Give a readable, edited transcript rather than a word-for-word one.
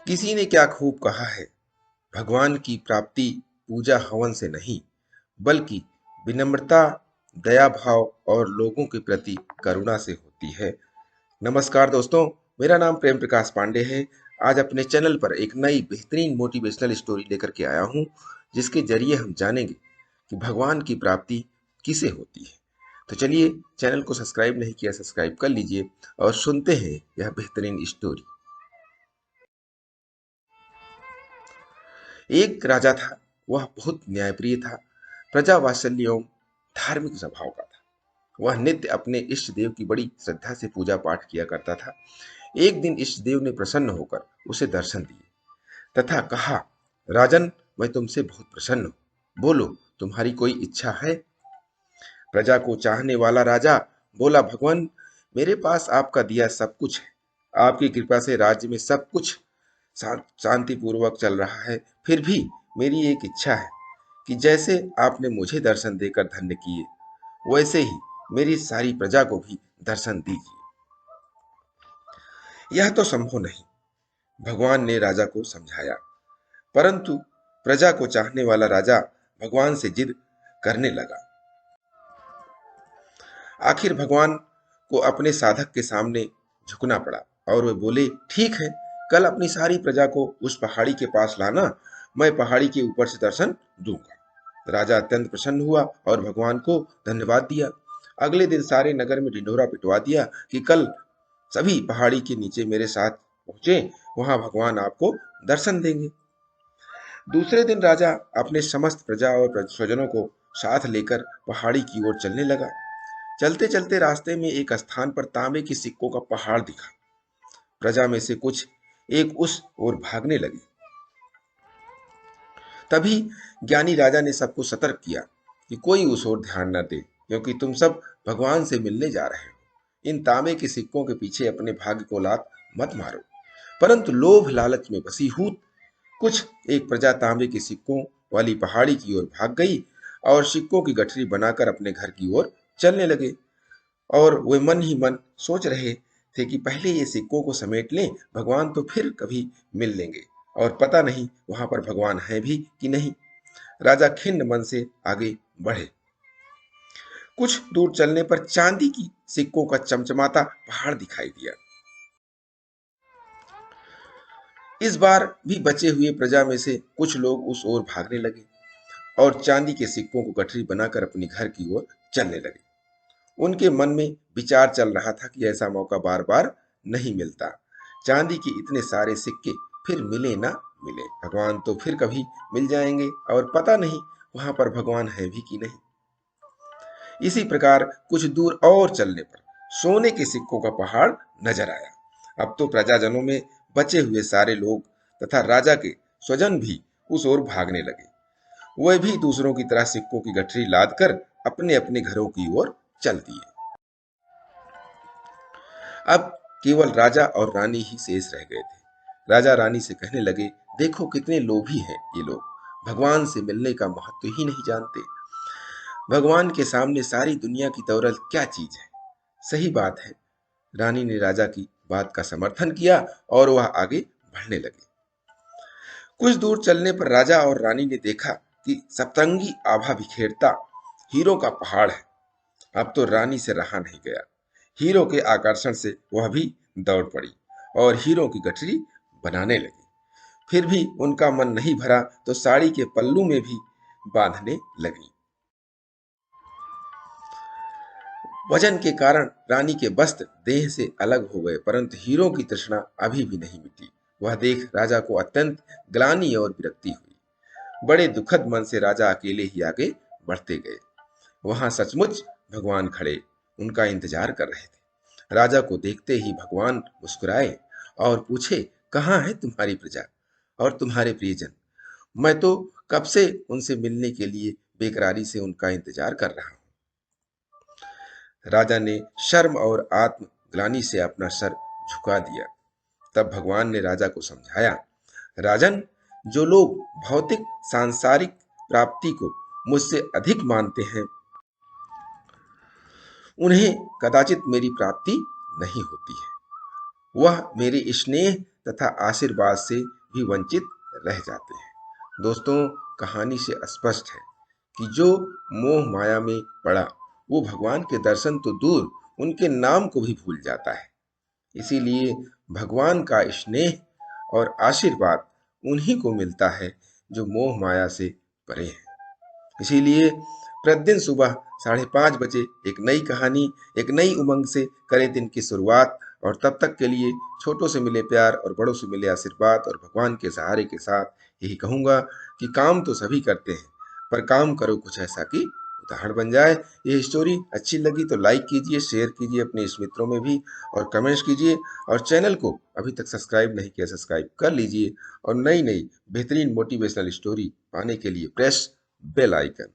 किसी ने क्या खूब कहा है, भगवान की प्राप्ति पूजा हवन से नहीं, बल्कि विनम्रता, दया भाव और लोगों के प्रति करुणा से होती है। नमस्कार दोस्तों, मेरा नाम प्रेम प्रकाश पांडे है। आज अपने चैनल पर एक नई बेहतरीन मोटिवेशनल स्टोरी लेकर के आया हूँ, जिसके जरिए हम जानेंगे कि भगवान की प्राप्ति किसे होती है। तो चलिए, चैनल को सब्सक्राइब नहीं किया, सब्सक्राइब कर लीजिए और सुनते हैं यह बेहतरीन स्टोरी। एक राजा था, वह बहुत न्यायप्रिय था, प्रजा वात्सल्य एवं धार्मिक स्वभाव का था। वह नित्य अपने इष्ट देव की बड़ी श्रद्धा से पूजा पाठ किया करता था। एक दिन इष्ट देव ने प्रसन्न होकर उसे दर्शन दिए तथा कहा, राजन, मैं तुमसे बहुत प्रसन्न हूँ, बोलो तुम्हारी कोई इच्छा है? प्रजा को चाहने वाला राजा बोला, भगवान, मेरे पास आपका दिया सब कुछ है। आपकी कृपा से राज्य में सब कुछ शांतिपूर्वक चल रहा है। फिर भी मेरी एक इच्छा है कि जैसे आपने मुझे दर्शन देकर धन्य किए, वैसे ही मेरी सारी प्रजा को भी दर्शन दीजिए। यह तो संभव नहीं, भगवान ने राजा को समझाया। परंतु प्रजा को चाहने वाला राजा भगवान से जिद करने लगा। आखिर भगवान को अपने साधक के सामने झुकना पड़ा और वे बोले, ठीक है, कल अपनी सारी प्रजा को उस पहाड़ी के पास लाना, मैं पहाड़ी के ऊपर से दर्शन दूंगा। राजा अत्यंत प्रसन्न हुआ और भगवान को धन्यवाद दिया। अगले दिन सारे नगर में ढिंढोरा पिटवा दिया कि कल सभी पहाड़ी के नीचे मेरे साथ पहुंचे, वहां भगवान आपको दर्शन देंगे। दूसरे दिन राजा अपने समस्त प्रजा और स्वजनों को साथ लेकर पहाड़ी की ओर चलने लगा। चलते चलते रास्ते में एक स्थान पर तांबे के सिक्कों का पहाड़ दिखा। प्रजा में से कुछ एक उस ओर भागने लगे। तभी ज्ञानी राजा ने सबको सतर्क किया कि कोई उस ओर ध्यान न दे, क्योंकि तुम सब भगवान से मिलने जा रहे हो। इन तांबे के सिक्कों के पीछे अपने भाग्य को लात मत मारो। परंतु लोभ लालच में वशीभूत कुछ एक प्रजा तांबे के सिक्कों वाली पहाड़ी की ओर भाग गई और सिक्कों की गठरी बनाकर अपने घर की ओर चलने लगे। और वे मन ही मन सोच रहे थे कि पहले ये सिक्कों को समेट लें, भगवान तो फिर कभी मिल लेंगे, और पता नहीं वहां पर भगवान है भी कि नहीं। राजा खिन्न मन से आगे बढ़े। कुछ दूर चलने पर चांदी की सिक्कों का चमचमाता पहाड़ दिखाई दिया। इस बार भी बचे हुए प्रजा में से कुछ लोग उस ओर भागने लगे और चांदी के सिक्कों को गठरी बनाकर अपने घर की ओर चलने लगे। उनके मन में विचार चल रहा था कि ऐसा मौका बार बार नहीं मिलता। चांदी के इतने सारे सिक्के फिर मिले ना मिले, भगवान तो फिर कभी मिल जाएंगे, और पता नहीं वहां पर भगवान है भी कि नहीं। इसी प्रकार कुछ दूर और चलने पर सोने के सिक्कों का पहाड़ नजर आया। अब तो प्रजाजनों में बचे हुए सारे लोग तथा राजा के स्वजन भी उस ओर भागने लगे। वे भी दूसरों की तरह सिक्कों की गठरी लाद कर अपने अपने घरों की ओर चल दिए। अब केवल राजा और रानी ही शेष रह गए थे। राजा रानी से कहने लगे, देखो कितने लोभी हैं ये लोग, भगवान से मिलने का महत्व ही नहीं जानते। भगवान के सामने सारी दुनिया की दौलत क्या चीज है। सही बात है। रानी ने राजा की बात का समर्थन किया और वह आगे बढ़ने लगे। कुछ दूर चलने पर राजा और रानी ने देखा कि सतरंगी आभा बिखेरता हीरो का पहाड़ है। अब तो रानी से रहा नहीं गया। हीरो के आकर्षण से वह भी दौड़ पड़ी और हीरो की गठरी बनाने लगी। फिर भी उनका मन नहीं भरा तो साड़ी के पल्लू में भी बांधने लगी। वजन के कारण रानी के वस्त्र देह से अलग हो गए, परंतु हीरो की तृष्णा अभी भी नहीं मिटी। वह देख राजा को अत्यंत ग्लानि और विरक्ति हुई। बड़े दुखद मन से राजा अकेले ही आगे बढ़ते गए। वहां सचमुच भगवान खड़े उनका इंतजार कर रहे थे। राजा को देखते ही भगवान मुस्कुराए और पूछे, कहाँ है तुम्हारी प्रजा और तुम्हारे प्रियजन? मैं तो कब से उनसे मिलने के लिए बेकरारी से उनका इंतजार कर रहा हूँ। राजा ने शर्म और आत्मग्लानि से अपना सर झुका दिया। तब भगवान ने राजा को समझाया, राजन, जो लोग भौतिक सांसारिक प्राप्ति को मुझसे अधिक मानते हैं, उन्हें कदाचित मेरी प्राप्ति नहीं होती है। वह मेरे स्नेह तथा आशीर्वाद से भी वंचित रह जाते हैं। दोस्तों, कहानी से स्पष्ट है कि जो मोह माया में पड़ा वो भगवान के दर्शन तो दूर उनके नाम को भी भूल जाता है। इसीलिए भगवान का स्नेह और आशीर्वाद उन्हीं को मिलता है जो मोह माया से परे हैं। इसीलिए प्रतिदिन सुबह 5:30 बजे एक नई कहानी, एक नई उमंग से करें दिन की शुरुआत। और तब तक के लिए छोटों से मिले प्यार और बड़ों से मिले आशीर्वाद और भगवान के सहारे के साथ यही कहूँगा कि काम तो सभी करते हैं, पर काम करो कुछ ऐसा कि उदाहरण बन जाए। ये स्टोरी अच्छी लगी तो लाइक कीजिए, शेयर कीजिए अपने इस मित्रों में भी, और कमेंट्स कीजिए। और चैनल को अभी तक सब्सक्राइब नहीं किया, सब्सक्राइब कर लीजिए। और नई नई बेहतरीन मोटिवेशनल स्टोरी पाने के लिए प्रेस बेल आइकन।